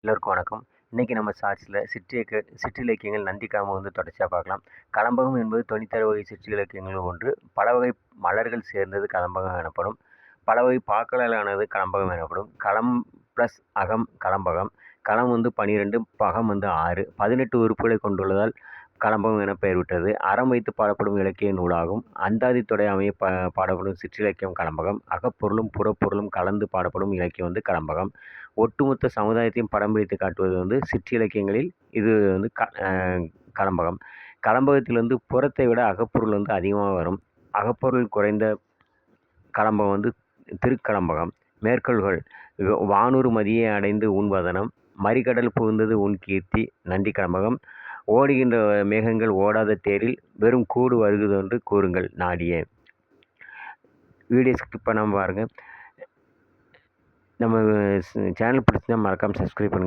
எல்லோருக்கும் வணக்கம். இன்னைக்கு நம்ம ஷார்ட்ஸில் சிற்றிலக்கியங்கள் நந்தி கலம்பகம் வந்து தொடர்ச்சியாக பார்க்கலாம். கலம்பகம் என்பது 96 வகை சிற்றிலக்கியங்களுள் ஒன்று. பல வகை மலர்கள் சேர்ந்தது கலம்பகம் எனப்படும். பல வகை பாக்களாலானது கலம்பகம் எனப்படும். களம் ப்ளஸ் அகம் கலம்பகம். களம் வந்து 12, பகம் வந்து 6, 18 உறுப்புகளை கொண்டுள்ளதால் கலம்பகம் என பெயர் விட்டது. அறம் வைத்து பாடப்படும் இலக்கிய நூலாகும். அந்தாதி தொடை அமைய பாடப்படும் சிற்றிலக்கியம் கலம்பகம். அகப்பொருளும் புறப்பொருளும் கலந்து பாடப்படும் இலக்கியம் வந்து கலம்பகம். ஒட்டுமொத்த சமுதாயத்தையும் படம் பிடித்து காட்டுவது வந்து சிற்றிலக்கியங்களில் இது வந்து கலம்பகம். கலம்பகத்தில் வந்து புறத்தை விட அகப்பொருள் வந்து அதிகமாக வரும். அகப்பொருள் குறைந்த கலம்பகம் வந்து திருக்கலம்பகம். மேற்கோள்கள்: வானூர் மதியை அடைந்து உன் வதனம், மறிகடல் புகுந்தது உன் கீர்த்தி, நந்தி கலம்பகம். ஓடுகின்ற மேகங்கள் ஓடாத தேரில் வெறும் கூடு வருகுதென்று கூறுங்கள் நாடியே. வீடியோ ஸ்கிப் பண்ணாமல் பாருங்கள். நம்ம சேனல் பிடிச்சிருந்தா மறக்காமல் சப்ஸ்கிரைப் பண்ணுங்கள்.